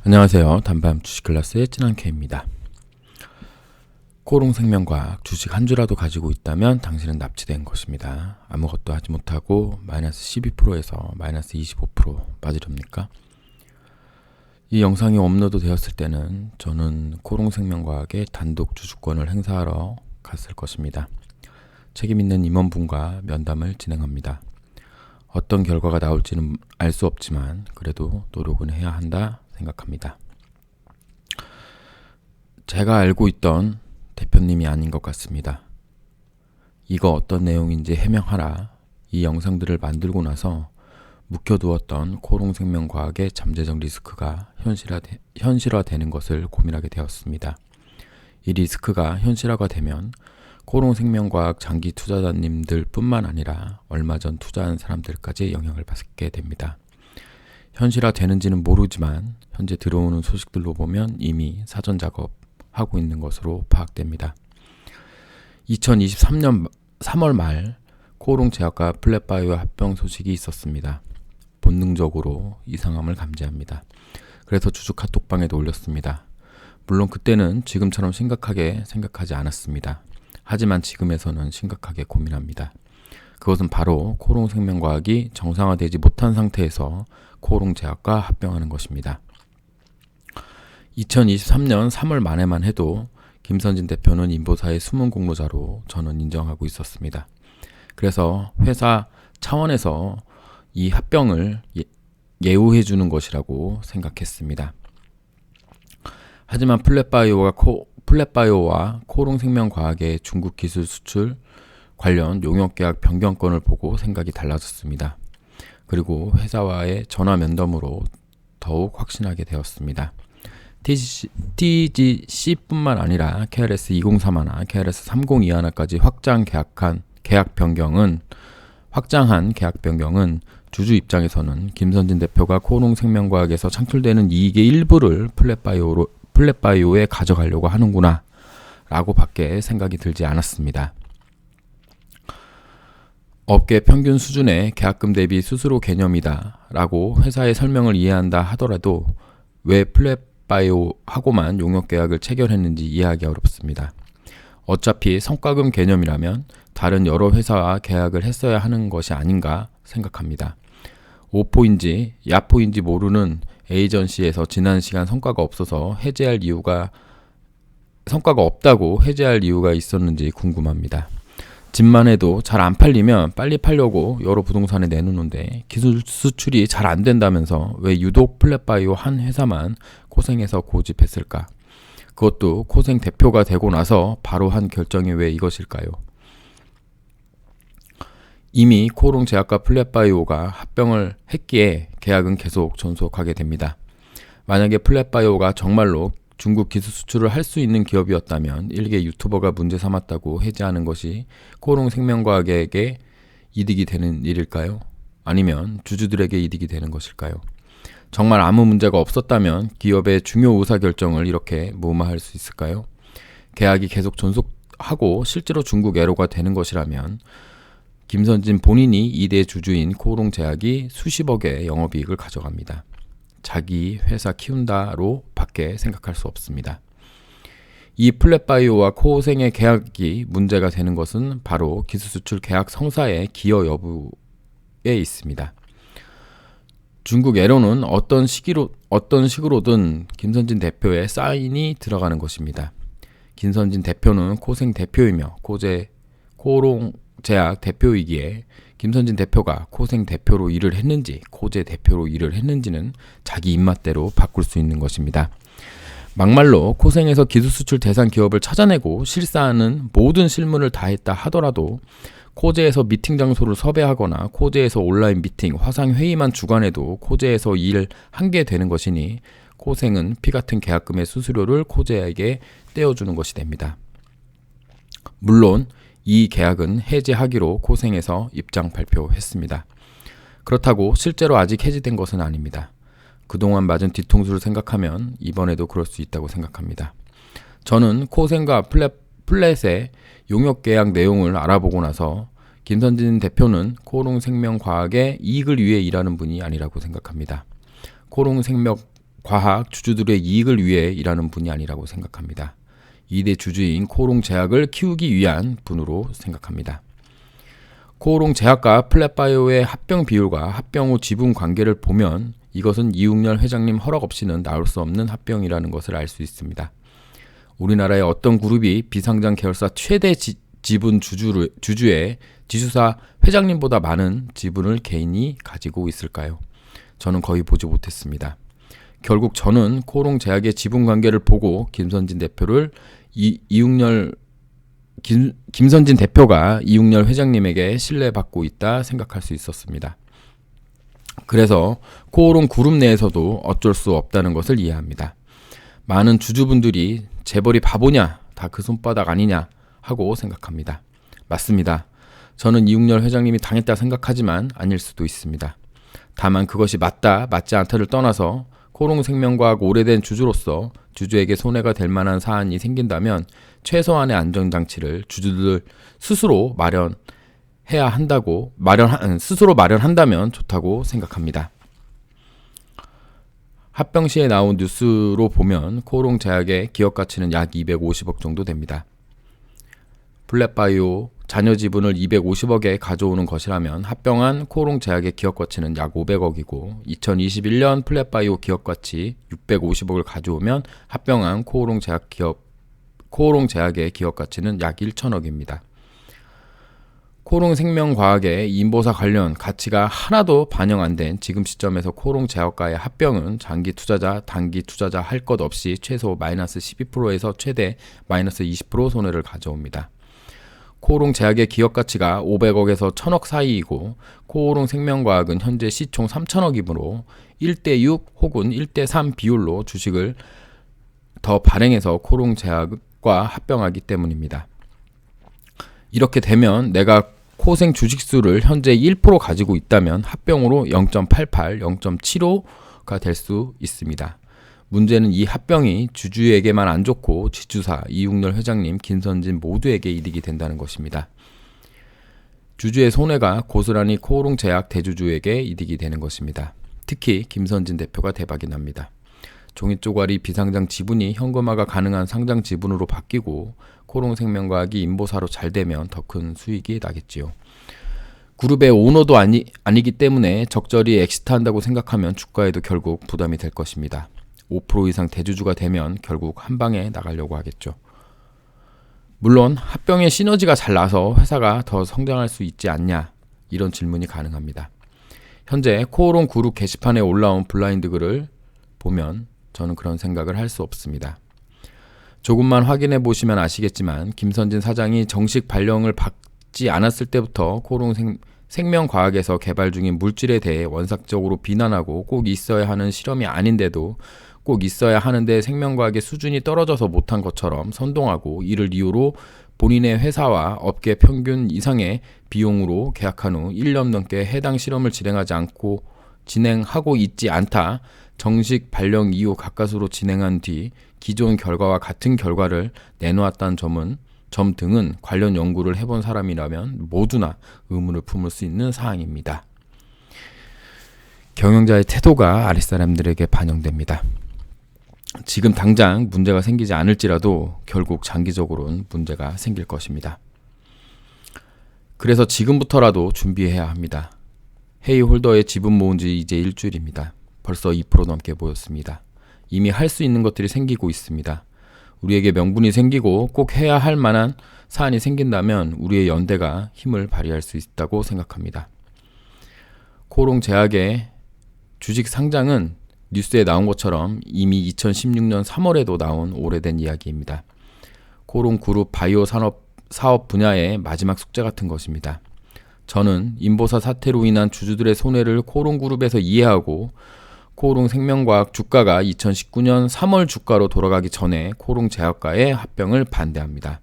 안녕하세요. 단밤 주식클래스의 진한케입니다. 코롱생명과학 주식 한 주라도 가지고 있다면 당신은 납치된 것입니다. 아무것도 하지 못하고 마이너스 12%에서 마이너스 25% 빠지렵니까? 이 영상이 업로드 되었을 때는 저는 코롱생명과학의 단독 주주권을 행사하러 갔을 것입니다. 책임있는 임원분과 면담을 진행합니다. 어떤 결과가 나올지는 알 수 없지만 그래도 노력은 해야 한다 생각합니다. 제가 알고 있던 대표님이 아닌 것 같습니다. 이거 어떤 내용인지 해명하라. 이 영상들을 만들고 나서 묵혀두었던 코롱생명과학의 잠재적 리스크가 현실화되는 것을 고민하게 되었습니다. 이 리스크가 현실화가 되면 코롱생명과학 장기 투자자님들 뿐만 아니라 얼마 전 투자한 사람들까지 영향을 받게 됩니다. 현실화되는지는 모르지만 현재 들어오는 소식들로 보면 이미 사전 작업하고 있는 것으로 파악됩니다. 2023년 3월 말 코롱제약과 플랫바이오 합병 소식이 있었습니다. 본능적으로 이상함을 감지합니다. 그래서 주주 카톡방에도 올렸습니다. 물론 그때는 지금처럼 심각하게 생각하지 않았습니다. 하지만 지금에서는 심각하게 고민합니다. 그것은 바로 코롱생명과학이 정상화되지 못한 상태에서 코롱제약과 합병하는 것입니다. 2023년 3월 말에만 해도 김선진 대표는 인보사의 숨은 공로자로 저는 인정하고 있었습니다. 그래서 회사 차원에서 이 합병을 예우해 주는 것이라고 생각했습니다. 하지만 플랫바이오와 코롱생명과학의 중국 기술 수출 관련 용역계약 변경건을 보고 생각이 달라졌습니다. 그리고 회사와의 전화 면담으로 더욱 확신하게 되었습니다. TGC뿐만 아니라 KRS-203하나, KRS-302하나까지 확장한 계약 변경은 주주 입장에서는 김선진 대표가 코롱생명과학에서 창출되는 이익의 일부를 플랫바이오에 가져가려고 하는구나 라고 밖에 생각이 들지 않았습니다. 업계 평균 수준의 계약금 대비 수수료 개념이다 라고 회사의 설명을 이해한다 하더라도 왜 플랫바이오하고만 용역계약을 체결했는지 이해하기 어렵습니다. 어차피 성과금 개념이라면 다른 여러 회사와 계약을 했어야 하는 것이 아닌가 생각합니다. 오포인지 야포인지 모르는 에이전시에서 지난 시간 성과가 없다고 해제할 이유가 있었는지 궁금합니다. 집만 해도 잘 안 팔리면 빨리 팔려고 여러 부동산에 내놓는데 기술 수출이 잘 안 된다면서 왜 유독 플랫바이오 한 회사만 코생에서 고집했을까? 그것도 코생 대표가 되고 나서 바로 한 결정이 왜 이것일까요? 이미 코롱제약과 플랫바이오가 합병을 했기에 계약은 계속 존속하게 됩니다. 만약에 플랫바이오가 정말로 중국 기술 수출을 할 수 있는 기업이었다면 일개 유튜버가 문제 삼았다고 해제하는 것이 코롱생명과학에게 이득이 되는 일일까요? 아니면 주주들에게 이득이 되는 것일까요? 정말 아무 문제가 없었다면 기업의 중요 의사결정을 이렇게 무마할 수 있을까요? 계약이 계속 존속하고 실제로 중국 애로가 되는 것이라면 김선진 본인이 2대 주주인 코롱제약이 수십억의 영업이익을 가져갑니다. 자기 회사 키운다로 밖에 생각할 수 없습니다. 이 플랫바이오와 코생의 계약이 문제가 되는 것은 바로 기술수출 계약 성사의 기여 여부에 있습니다. 중국 애로는 어떤 식으로든 김선진 대표의 사인이 들어가는 것입니다. 김선진 대표는 코생 대표이며 코롱제약 대표이기에 김선진 대표가 코생 대표로 일을 했는지 코제 대표로 일을 했는지는 자기 입맛대로 바꿀 수 있는 것입니다. 막말로 코생에서 기술수출 대상 기업을 찾아내고 실사하는 모든 실무를 다했다 하더라도 코제에서 미팅 장소를 섭외하거나 코제에서 온라인 미팅, 화상회의만 주관해도 코제에서 일 한 개 되는 것이니 코생은 피같은 계약금의 수수료를 코제에게 떼어주는 것이 됩니다. 물론 이 계약은 해제하기로 코생에서 입장 발표했습니다. 그렇다고 실제로 아직 해제된 것은 아닙니다. 그동안 맞은 뒤통수를 생각하면 이번에도 그럴 수 있다고 생각합니다. 저는 코생과 플랫의 용역계약 내용을 알아보고 나서 김선진 대표는 코롱생명과학의 이익을 위해 일하는 분이 아니라고 생각합니다. 코롱생명 과학 주주들의 이익을 위해 일하는 분이 아니라고 생각합니다. 2대 주주인 코오롱제약을 키우기 위한 분으로 생각합니다. 코오롱제약과 플랫바이오의 합병 비율과 합병 후 지분 관계를 보면 이것은 이웅렬 회장님 허락 없이는 나올 수 없는 합병이라는 것을 알 수 있습니다. 우리나라의 어떤 그룹이 비상장 계열사 최대 지분 주주의 지주사 회장님보다 많은 지분을 개인이 가지고 있을까요? 저는 거의 보지 못했습니다. 결국 저는 코오롱제약의 지분 관계를 보고 김선진 대표가 이웅렬 회장님에게 신뢰받고 있다 생각할 수 있었습니다. 그래서 코오롱 그룹 내에서도 어쩔 수 없다는 것을 이해합니다. 많은 주주분들이 재벌이 바보냐, 다 그 손바닥 아니냐 하고 생각합니다. 맞습니다. 저는 이웅렬 회장님이 당했다 생각하지만 아닐 수도 있습니다. 다만 그것이 맞다, 맞지 않다를 떠나서 코오롱생명과학 오래된 주주로서 주주에게 손해가 될 만한 사안이 생긴다면 최소한의 안전장치를 주주들 스스로 마련한다면 좋다고 생각합니다. 합병 시에 나온 뉴스로 보면 코오롱제약의 기업 가치는 약 250억 정도 됩니다. 플랫바이오 자녀 지분을 250억에 가져오는 것이라면 합병한 코오롱제약의 기업 가치는 약 500억이고 2021년 플랫바이오 기업 가치 650억을 가져오면 합병한 코오롱제약의 기업 가치는 약 1천억입니다. 코오롱생명과학의 인보사 관련 가치가 하나도 반영 안 된 지금 시점에서 코오롱제약과의 합병은 장기 투자자, 단기 투자자 할 것 없이 최소 마이너스 12%에서 최대 마이너스 20% 손해를 가져옵니다. 코오롱제약의 기업 가치가 500억에서 1000억 사이이고 코오롱생명과학은 현재 시총 3000억이므로 1대6 혹은 1대3 비율로 주식을 더 발행해서 코오롱제약과 합병하기 때문입니다. 이렇게 되면 내가 코생 주식수를 현재 1% 가지고 있다면 합병으로 0.88, 0.75가 될 수 있습니다. 문제는 이 합병이 주주에게만 안 좋고 지주사, 이웅렬 회장님, 김선진 모두에게 이득이 된다는 것입니다. 주주의 손해가 고스란히 코오롱제약 대주주에게 이득이 되는 것입니다. 특히 김선진 대표가 대박이 납니다. 종이 쪼가리 비상장 지분이 현금화가 가능한 상장 지분으로 바뀌고 코오롱생명과학이 인보사로 잘 되면 더 큰 수익이 나겠지요. 그룹의 오너도 아니기 때문에 적절히 엑시트한다고 생각하면 주가에도 결국 부담이 될 것입니다. 5% 이상 대주주가 되면 결국 한 방에 나가려고 하겠죠. 물론 합병의 시너지가 잘 나서 회사가 더 성장할 수 있지 않냐 이런 질문이 가능합니다. 현재 코오롱 그룹 게시판에 올라온 블라인드 글을 보면 저는 그런 생각을 할 수 없습니다. 조금만 확인해 보시면 아시겠지만 김선진 사장이 정식 발령을 받지 않았을 때부터 코오롱생명과학에서 개발 중인 물질에 대해 원색적으로 비난하고 꼭 있어야 하는 실험이 아닌데도 꼭 있어야 하는데 생명과학의 수준이 떨어져서 못한 것처럼 선동하고 이를 이유로 본인의 회사와 업계 평균 이상의 비용으로 계약한 후 1년 넘게 해당 실험을 진행하고 있지 않다. 정식 발령 이후 가까스로 진행한 뒤 기존 결과와 같은 결과를 내놓았다는 점 등은 관련 연구를 해본 사람이라면 모두나 의문을 품을 수 있는 사항입니다. 경영자의 태도가 아랫사람들에게 반영됩니다. 지금 당장 문제가 생기지 않을지라도 결국 장기적으로는 문제가 생길 것입니다. 그래서 지금부터라도 준비해야 합니다. 헤이 홀더의 지분 모은 지 이제 일주일입니다. 벌써 2% 넘게 모였습니다. 이미 할 수 있는 것들이 생기고 있습니다. 우리에게 명분이 생기고 꼭 해야 할 만한 사안이 생긴다면 우리의 연대가 힘을 발휘할 수 있다고 생각합니다. 코오롱제약의 주식 상장은 뉴스에 나온 것처럼 이미 2016년 3월에도 나온 오래된 이야기입니다. 코오롱 그룹 바이오 사업 분야의 마지막 숙제 같은 것입니다. 저는 인보사 사태로 인한 주주들의 손해를 코오롱 그룹에서 이해하고 코오롱 생명과학 주가가 2019년 3월 주가로 돌아가기 전에 코오롱 제약과의 합병을 반대합니다.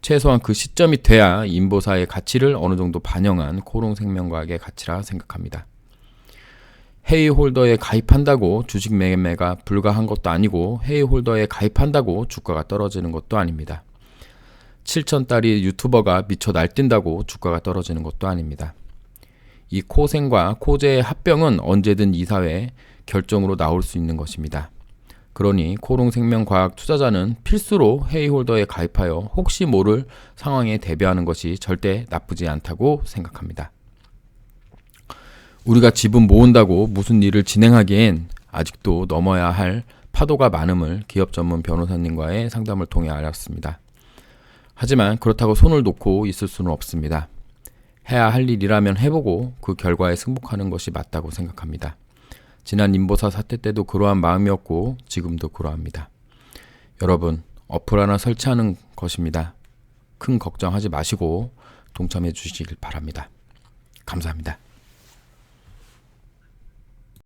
최소한 그 시점이 돼야 인보사의 가치를 어느 정도 반영한 코오롱 생명과학의 가치라 생각합니다. 헤이 홀더에 가입한다고 주식 매매가 불가한 것도 아니고 헤이 홀더에 가입한다고 주가가 떨어지는 것도 아닙니다. 7천달이 유튜버가 미쳐 날뛴다고 주가가 떨어지는 것도 아닙니다. 이 코생과 코제의 합병은 언제든 이사회 결정으로 나올 수 있는 것입니다. 그러니 코롱생명과학 투자자는 필수로 회의홀더에 가입하여 혹시 모를 상황에 대비하는 것이 절대 나쁘지 않다고 생각합니다. 우리가 지분 모은다고 무슨 일을 진행하기엔 아직도 넘어야 할 파도가 많음을 기업 전문 변호사님과의 상담을 통해 알았습니다. 하지만 그렇다고 손을 놓고 있을 수는 없습니다. 해야 할 일이라면 해보고 그 결과에 승복하는 것이 맞다고 생각합니다. 지난 임보사 사태 때도 그러한 마음이었고 지금도 그러합니다. 여러분, 어플 하나 설치하는 것입니다. 큰 걱정하지 마시고 동참해 주시길 바랍니다. 감사합니다.